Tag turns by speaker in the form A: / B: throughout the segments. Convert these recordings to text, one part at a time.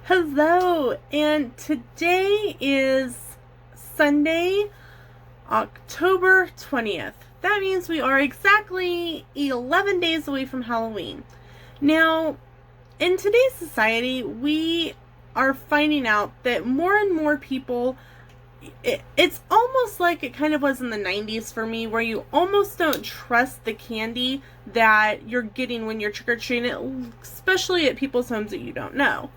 A: Hello, and today is Sunday, October 20th. That means we are exactly 11 days away from Halloween. Now, in today's society, we are finding out that more and more people, it's almost like it kind of was in the 90s for me, where you almost don't trust the candy that you're getting when you're trick-or-treating, especially at people's homes that you don't know.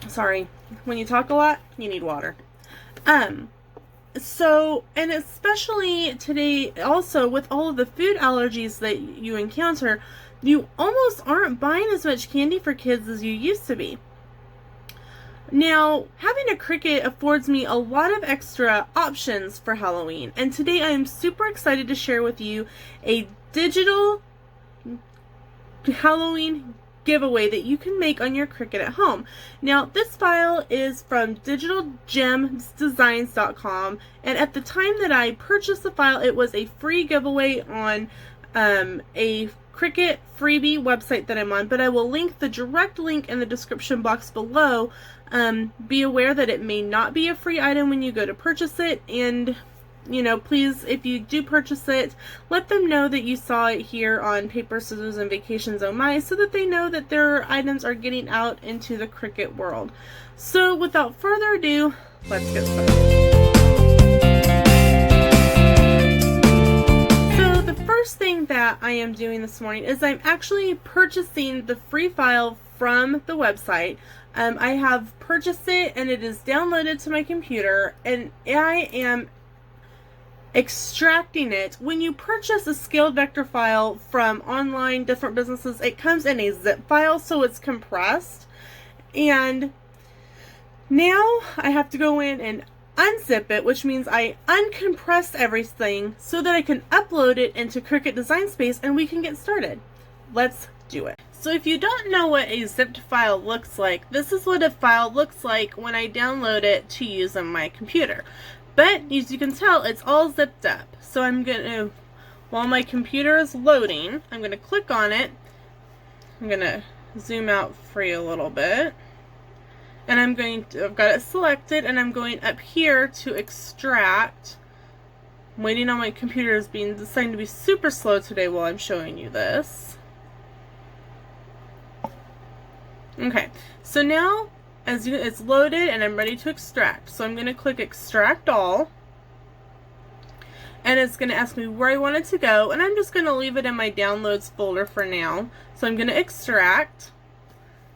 A: Sorry, when you talk a lot, you need water. And especially today, also with all of the food allergies that you encounter, you almost aren't buying as much candy for kids as you used to be. Now, having a Cricut affords me a lot of extra options for Halloween, and today I am super excited to share with you a digital Halloween giveaway that you can make on your Cricut at home. Now, this file is from digitalgemsdesigns.com, and at the time that I purchased the file, it was a free giveaway on a Cricut freebie website that I'm on, but I will link the direct link in the description box below. Be aware that it may not be a free item when you go to purchase it, and please, if you do purchase it, let them know that you saw it here on Paper, Scissors, and Vacations Oh My, so that they know that their items are getting out into the Cricut world. So without further ado, let's get started. So the first thing that I am doing this morning is I'm actually purchasing the free file from the website. I have purchased it and it is downloaded to my computer, and I am extracting it. When you purchase a scaled vector file from online different businesses, it comes in a zip file, so it's compressed. And now I have to go in and unzip it, which means I uncompress everything so that I can upload it into Cricut Design Space and we can get started. Let's do it. So if you don't know what a zipped file looks like, this is what a file looks like when I download it to use on my computer. But as you can tell, it's all zipped up. So I'm going to, while my computer is loading, I'm going to click on it. I'm going to zoom out for you a little bit. And I've got it selected, and I'm going up here to extract. I'm waiting on my computer is deciding to be super slow today while I'm showing you this. Okay, so now it's loaded and I'm ready to extract. So I'm going to click Extract All, and it's going to ask me where I want it to go, and I'm just going to leave it in my Downloads folder for now. So I'm going to extract,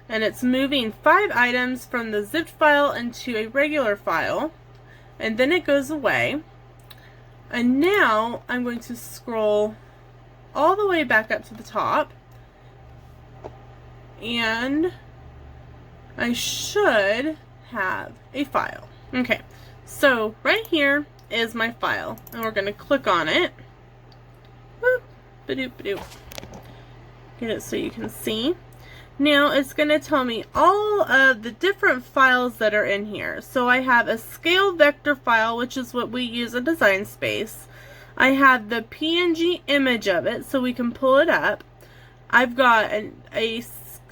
A: and it's moving 5 items from the zipped file into a regular file, and then it goes away. And now I'm going to scroll all the way back up to the top, and I should have a file. Okay, so right here is my file, and we're going to click on it. Boop, ba-doop, ba-doop. Get it so you can see. Now it's going to tell me all of the different files that are in here. So I have a scale vector file, which is what we use in Design Space. I have the PNG image of it, so we can pull it up. I've got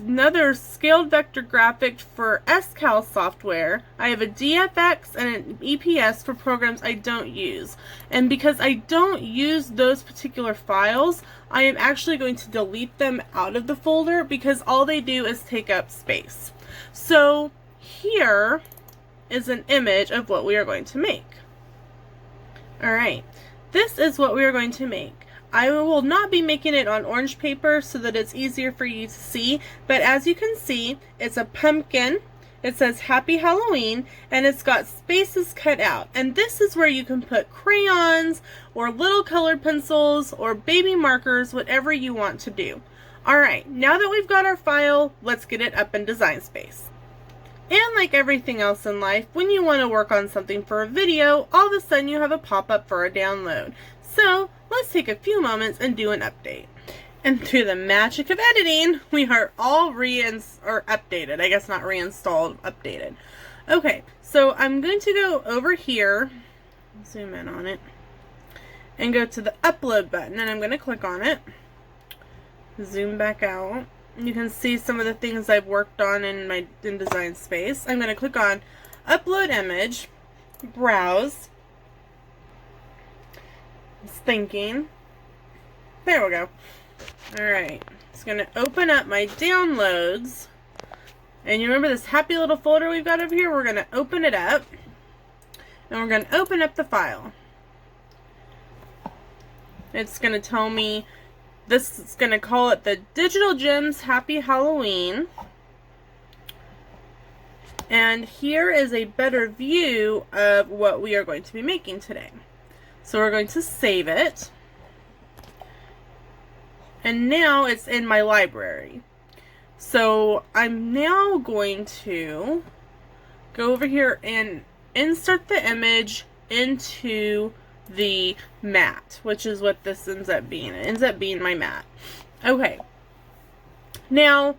A: another scaled vector graphic for SCAL software. I have a DFX and an EPS for programs I don't use. And because I don't use those particular files, I am actually going to delete them out of the folder because all they do is take up space. So here is an image of what we are going to make. Alright, this is what we are going to make. I will not be making it on orange paper so that it's easier for you to see, but as you can see, it's a pumpkin. It says Happy Halloween, and it's got spaces cut out. And this is where you can put crayons or little colored pencils or baby markers, whatever you want to do. Alright, now that we've got our file, let's get it up in Design Space. And like everything else in life, when you want to work on something for a video, all of a sudden you have a pop-up for a download. So let's take a few moments and do an update. And through the magic of editing, we are all updated. I guess not reinstalled, updated. Okay, so I'm going to go over here, zoom in on it, and go to the upload button, and I'm going to click on it, zoom back out, You can see some of the things I've worked on in my Design Space. I'm going to click on Upload Image, Browse. It's thinking. There we go. Alright, it's going to open up my downloads. And you remember this happy little folder we've got over here? We're going to open it up. And we're going to open up the file. It's going to tell me, this is going to call it the Digital Gems Happy Halloween. And here is a better view of what we are going to be making today. So we're going to save it. And now it's in my library. So I'm now going to go over here and insert the image into the mat, which is what this ends up being. It ends up being my mat. Okay. Now,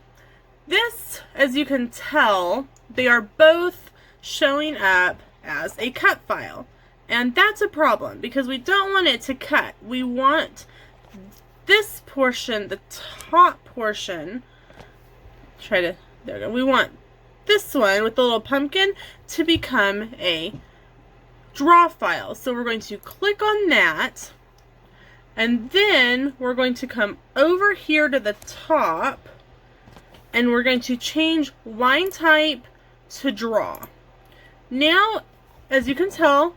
A: this, as you can tell, they are both showing up as a cut file. And that's a problem because we don't want it to cut. We want this portion, the top portion, there we go. We want this one with the little pumpkin to become a draw file. So we're going to click on that, and then we're going to come over here to the top, and we're going to change line type to draw. Now, as you can tell,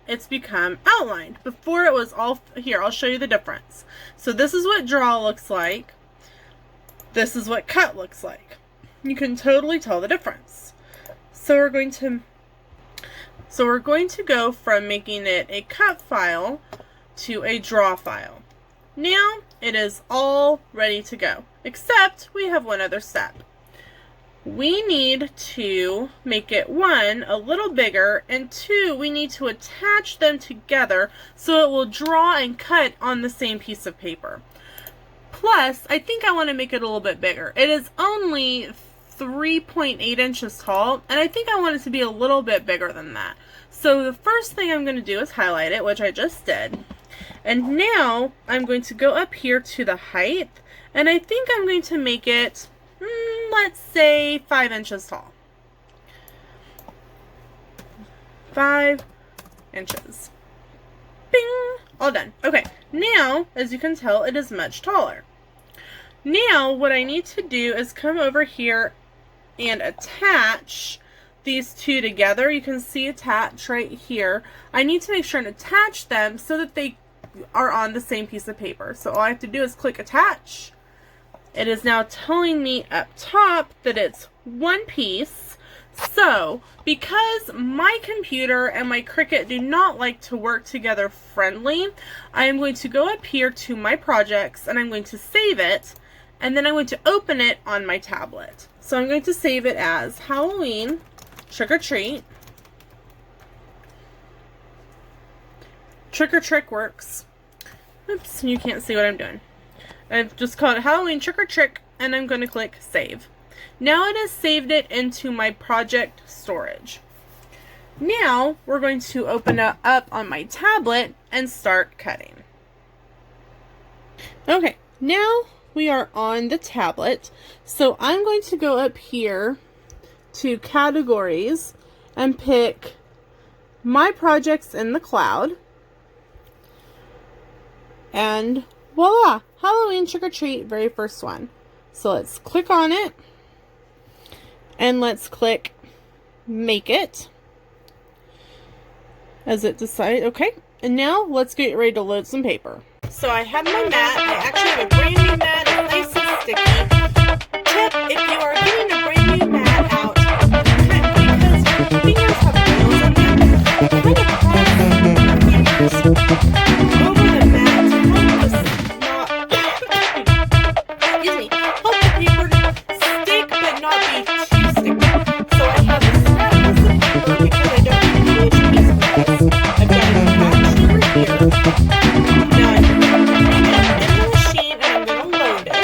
A: it's become outlined. Before it was all here. I'll show you the difference. So this is what draw looks like. This is what cut looks like. You can totally tell the difference. So we're going to go from making it a cut file to a draw file. Now it is all ready to go, except we have one other step. We need to make it, one, a little bigger, and two, we need to attach them together so it will draw and cut on the same piece of paper. Plus, I think I want to make it a little bit bigger. It is only 3.8 inches tall, and I think I want it to be a little bit bigger than that. So the first thing I'm going to do is highlight it, which I just did. And now I'm going to go up here to the height, and I think I'm going to make it, let's say 5 inches tall. 5 inches. Bing! All done. Okay, now, as you can tell, it is much taller. Now, what I need to do is come over here and attach these two together. You can see attach right here. I need to make sure and attach them so that they are on the same piece of paper. So all I have to do is click attach. It is now telling me up top that it's one piece. So, because my computer and my Cricut do not like to work together friendly, I am going to go up here to my projects and I'm going to save it, and then I'm going to open it on my tablet. So I'm going to save it as Halloween Trick or Treat. Trick or Trick works. Oops, you can't see what I'm doing. I've just called it Halloween Trick or Trick, and I'm going to click Save. Now it has saved it into my project storage. Now we're going to open it up on my tablet and start cutting. Okay, now we are on the tablet. So I'm going to go up here to Categories and pick My Projects in the Cloud. And voila! Halloween Trick or Treat, very first one. So let's click on it. And let's click Make It. As it decides, okay. And now let's get ready to load some paper. So I have my mat. I actually have a brand new mat. It's nice and sticky. Tip, if you are getting a brand new mat out, because your fingers have nails in them, kind of cross your fingers over the mat to help this not, excuse me, help the paper stick but not be too sticky. So I have a small piece of paper because I don't need a huge piece of this. I've got it attached over here. Now I'm going to put it in the machine and I'm going to load it.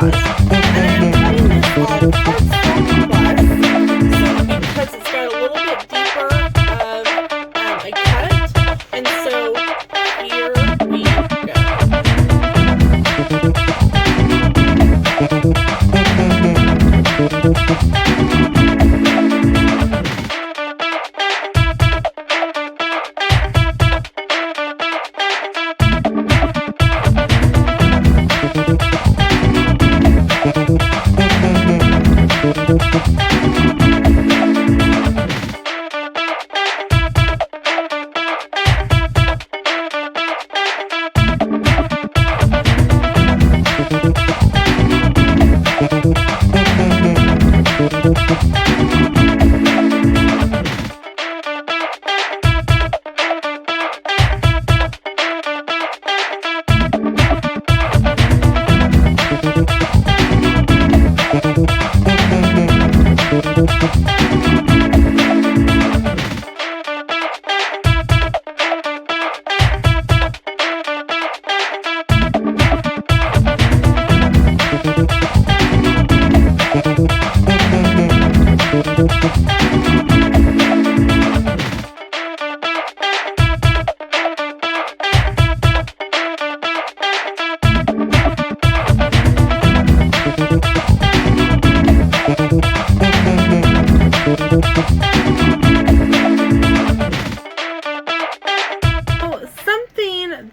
A: collage. And I'm cutting this on cardstock plus, so because it's got a little bit deeper of a cut, and so here we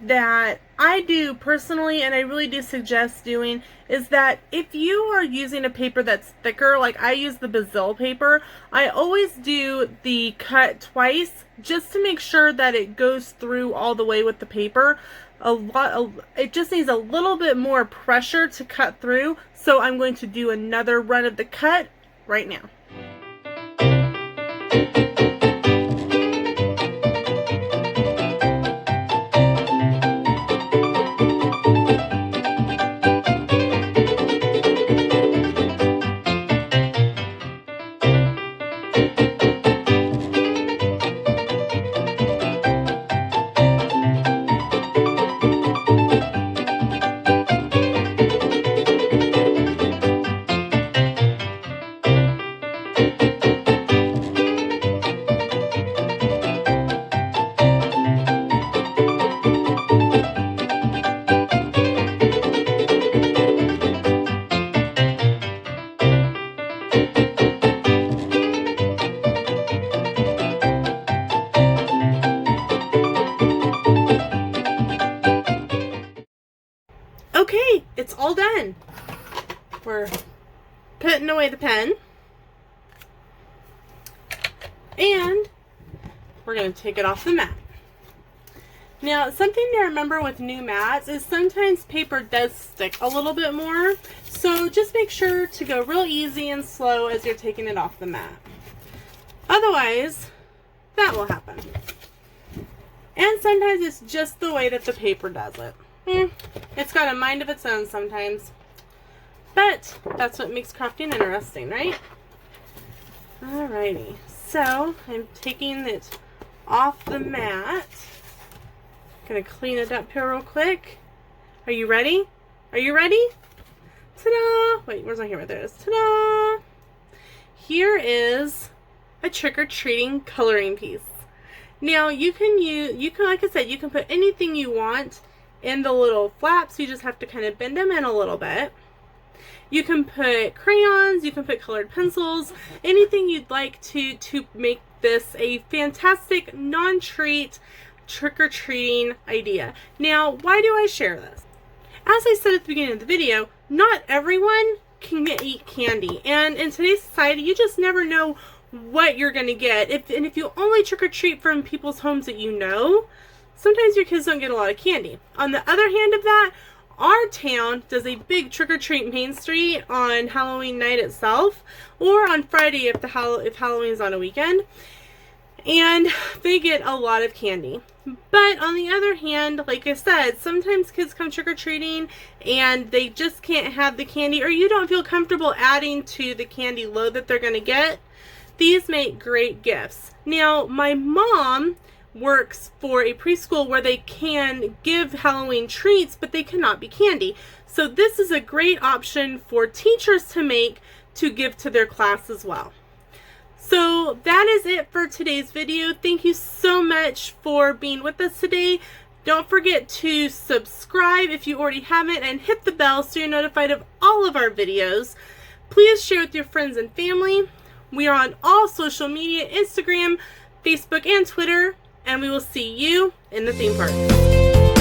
A: that I do personally, and I really do suggest doing, is that if you are using a paper that's thicker, like I use the Basil paper, I always do the cut twice just to make sure that it goes through all the way with the paper. It just needs a little bit more pressure to cut through, so I'm going to do another run of the cut right now. Okay, it's all done. We're putting away the pen. And we're going to take it off the mat. Now, something to remember with new mats is sometimes paper does stick a little bit more. So just make sure to go real easy and slow as you're taking it off the mat. Otherwise, that will happen. And sometimes it's just the way that the paper does it. It's got a mind of its own sometimes. But that's what makes crafting interesting, right? Alrighty. So I'm taking it off the mat. Gonna clean it up here real quick. Are you ready? Are you ready? Ta-da! Wait, where's my camera? There it is. Ta-da! Here is a trick-or-treating coloring piece. Now you can like I said, you can put anything you want in the little flaps. You just have to kind of bend them in a little bit. You can put crayons, you can put colored pencils, anything you'd like to make this a fantastic non-treat trick-or-treating idea. Now, why do I share this? As I said at the beginning of the video, not everyone can eat candy, and in today's society you just never know what you're going to get. If you only trick-or-treat from people's homes that you know, sometimes your kids don't get a lot of candy. On the other hand of that, our town does a big trick-or-treat Main Street on Halloween night itself, or on Friday if Halloween's on a weekend, and they get a lot of candy. But on the other hand, like I said, sometimes kids come trick-or-treating and they just can't have the candy, or you don't feel comfortable adding to the candy load that they're going to get. These make great gifts. Now, my mom works for a preschool where they can give Halloween treats, but they cannot be candy. So this is a great option for teachers to make to give to their class as well. So that is it for today's video. Thank you so much for being with us today. Don't forget to subscribe if you already haven't, and hit the bell so you're notified of all of our videos. Please share with your friends and family. We are on all social media, Instagram, Facebook, and Twitter, and we will see you in the theme park.